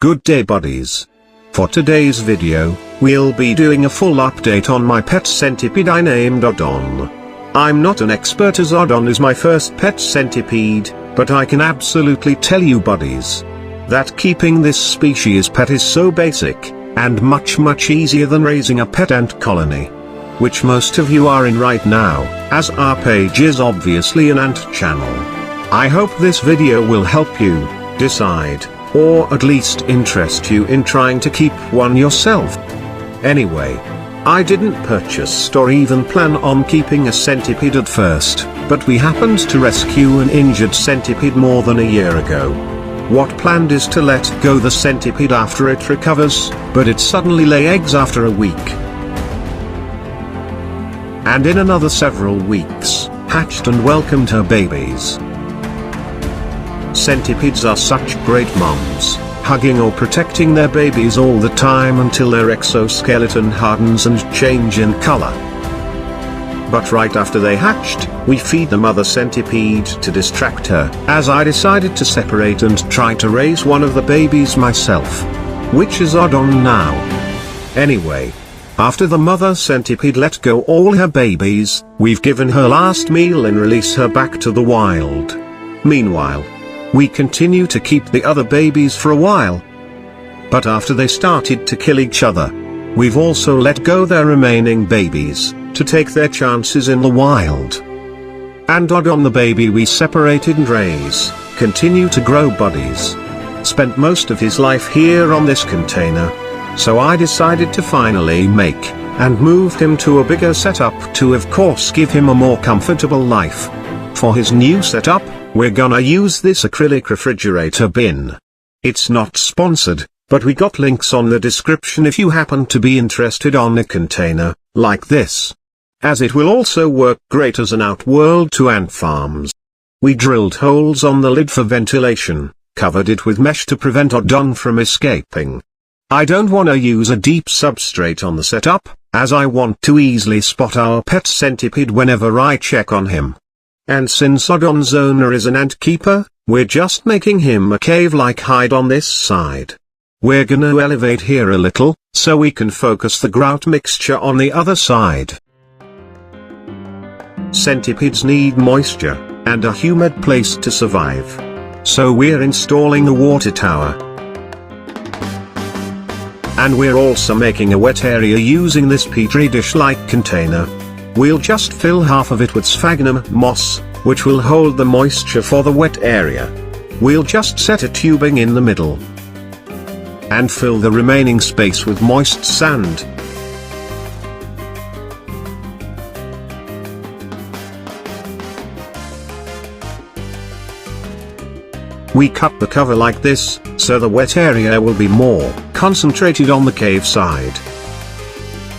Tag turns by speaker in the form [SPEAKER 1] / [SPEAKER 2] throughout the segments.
[SPEAKER 1] Good day buddies. For today's video, we'll be doing a full update on my pet centipede I named Odon. I'm not an expert as Odon is my first pet centipede, but I can absolutely tell you buddies, that keeping this species pet is so basic, and much easier than raising a pet ant colony. Which most of you are in right now, as our page is obviously an ant channel. I hope this video will help you decide, or at least interest you in trying to keep one yourself. Anyway, I didn't purchase or even plan on keeping a centipede at first, but we happened to rescue an injured centipede more than a year ago. What planned is to let go the centipede after it recovers, but it suddenly lay eggs after a week. And in another several weeks, hatched and welcomed her babies. Centipedes are such great moms, hugging or protecting their babies all the time until their exoskeleton hardens and change in color. But right after they hatched, we feed the mother centipede to distract her, as I decided to separate and try to raise one of the babies myself. Which is Odon now. Anyway, after the mother centipede let go all her babies, we've given her last meal and release her back to the wild. Meanwhile, we continue to keep the other babies for a while. But after they started to kill each other, we've also let go their remaining babies, to take their chances in the wild. And Odon the baby we separated and raise, continue to grow buddies. Spent most of his life here on this container. So I decided to finally make, and move him to a bigger setup to of course give him a more comfortable life. For his new setup, we're gonna use this acrylic refrigerator bin. It's not sponsored, but we got links on the description if you happen to be interested on a container, like this. As it will also work great as an outworld to ant farms. We drilled holes on the lid for ventilation, covered it with mesh to prevent Odon from escaping. I don't wanna use a deep substrate on the setup, as I want to easily spot our pet centipede whenever I check on him. And since Odon's owner is an ant keeper, we're just making him a cave-like hide on this side. We're gonna elevate here a little, so we can focus the grout mixture on the other side. Centipedes need moisture, and a humid place to survive. So we're installing a water tower. And we're also making a wet area using this petri dish-like container. We'll just fill half of it with sphagnum moss, which will hold the moisture for the wet area. We'll just set a tubing in the middle. And fill the remaining space with moist sand. We cut the cover like this, so the wet area will be more concentrated on the cave side.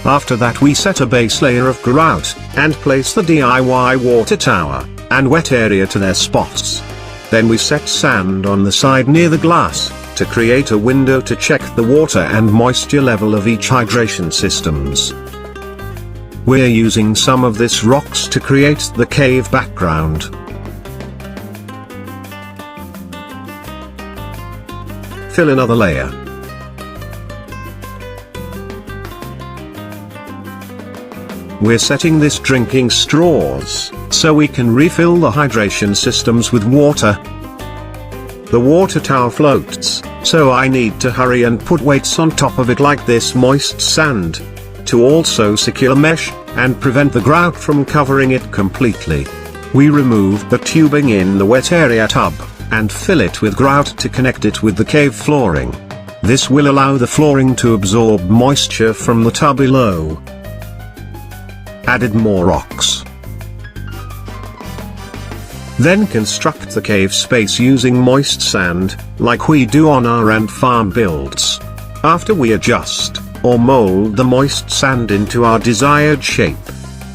[SPEAKER 1] After that we set a base layer of grout, and place the DIY water tower, and wet area to their spots. Then we set sand on the side near the glass, to create a window to check the water and moisture level of each hydration systems. We're using some of this rocks to create the cave background. Fill another layer. We're setting this drinking straws, so we can refill the hydration systems with water. The water tower floats, so I need to hurry and put weights on top of it like this moist sand, to also secure mesh, and prevent the grout from covering it completely. We remove the tubing in the wet area tub, and fill it with grout to connect it with the cave flooring. This will allow the flooring to absorb moisture from the tub below. Added more rocks. Then construct the cave space using moist sand, like we do on our ant farm builds. After we adjust, or mold the moist sand into our desired shape.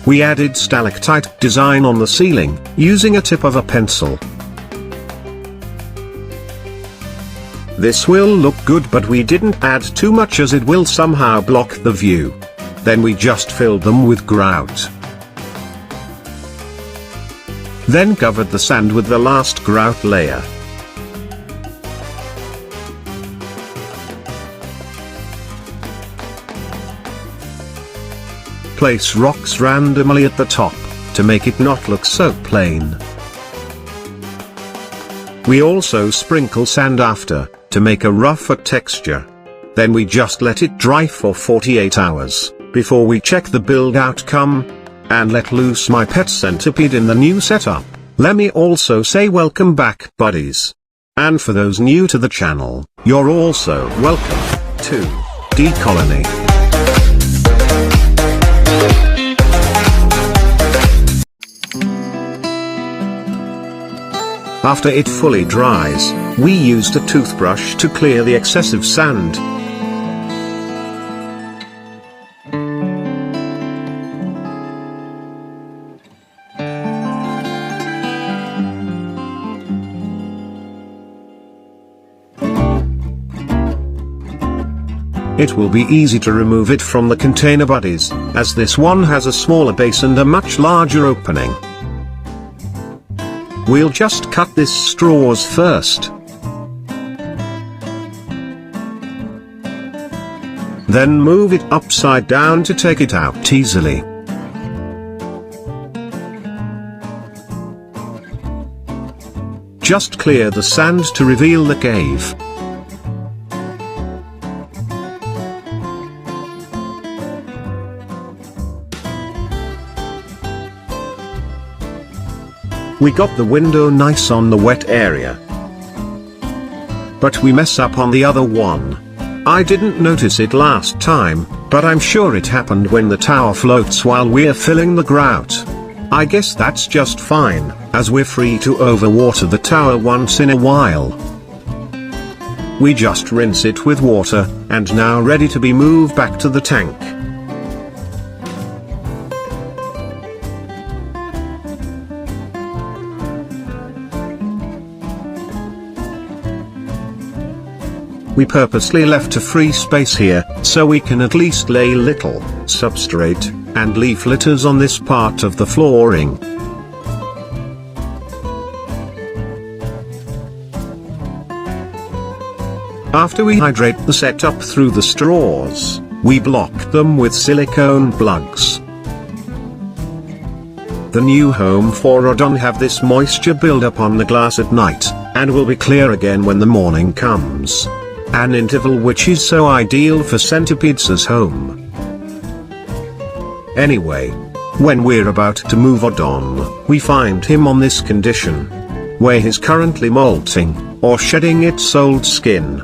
[SPEAKER 1] We added stalactite design on the ceiling, using a tip of a pencil. This will look good, but we didn't add too much as it will somehow block the view. Then we just filled them with grout. Then covered the sand with the last grout layer. place rocks randomly at the top, to make it not look so plain. We also sprinkle sand after, to make a rougher texture. Then we just let it dry for 48 hours, before we check the build outcome, and let loose my pet centipede in the new setup. Let me also say welcome back, buddies. And for those new to the channel, you're also welcome to D-Colony. After it fully dries, we used a toothbrush to clear the excessive sand. It will be easy to remove it from the container, buddies, as this one has a smaller base and a much larger opening. We'll just cut this straws first. Then move it upside down to take it out easily. Just clear the sand to reveal the cave. We got the window nice on the wet area, but we mess up on the other one. I didn't notice it last time, but I'm sure it happened when the tower floats while we're filling the grout. I guess that's just fine, as we're free to overwater the tower once in a while. We just rinse it with water, and now ready to be moved back to the tank. We purposely left a free space here, so we can at least lay little substrate and leaf litters on this part of the flooring. After we hydrate the setup through the straws, we block them with silicone plugs. The new home for Odon have this moisture build-up on the glass at night, and will be clear again when the morning comes. An interval which is so ideal for centipedes as home. Anyway, when we're about to move Odon, we find him on this condition, where he's currently molting, or shedding its old skin.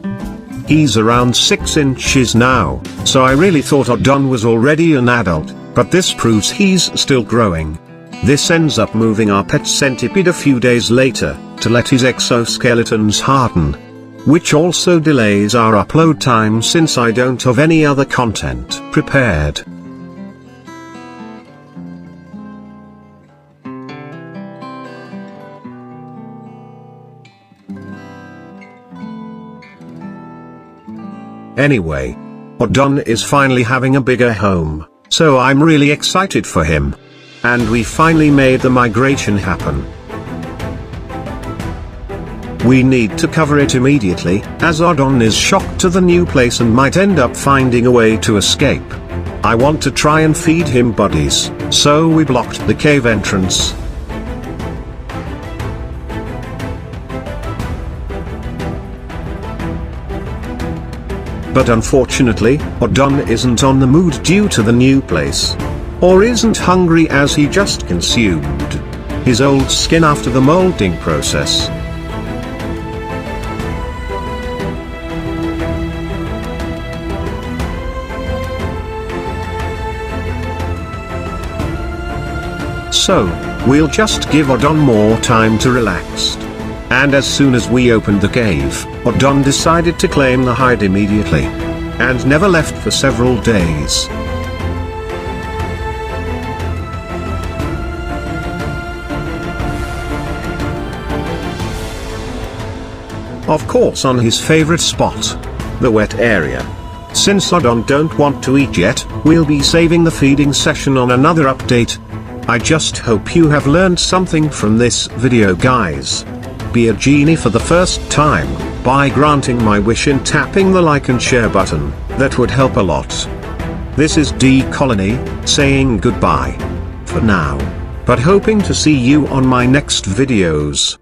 [SPEAKER 1] He's around 6 inches now, so I really thought Odon was already an adult, but this proves he's still growing. This ends up moving our pet centipede a few days later, to let his exoskeletons harden, which also delays our upload time since I don't have any other content prepared. Anyway, Odon is finally having a bigger home, so I'm really excited for him. And we finally made the migration happen. We need to cover it immediately, as Odon is shocked to the new place and might end up finding a way to escape. I want to try and feed him, buddies, so we blocked the cave entrance. But unfortunately, Odon isn't on the mood due to the new place. Or isn't hungry, as he just consumed his old skin after the molding process. So, we'll just give Odon more time to relax. And as soon as we opened the cave, Odon decided to claim the hide immediately. And never left for several days. Of course on his favorite spot, the wet area. Since Odon don't want to eat yet, we'll be saving the feeding session on another update. I just hope you have learned something from this video, guys. Be a genie for the first time, by granting my wish and tapping the like and share button, that would help a lot. This is D Colony, saying goodbye for now, but hoping to see you on my next videos.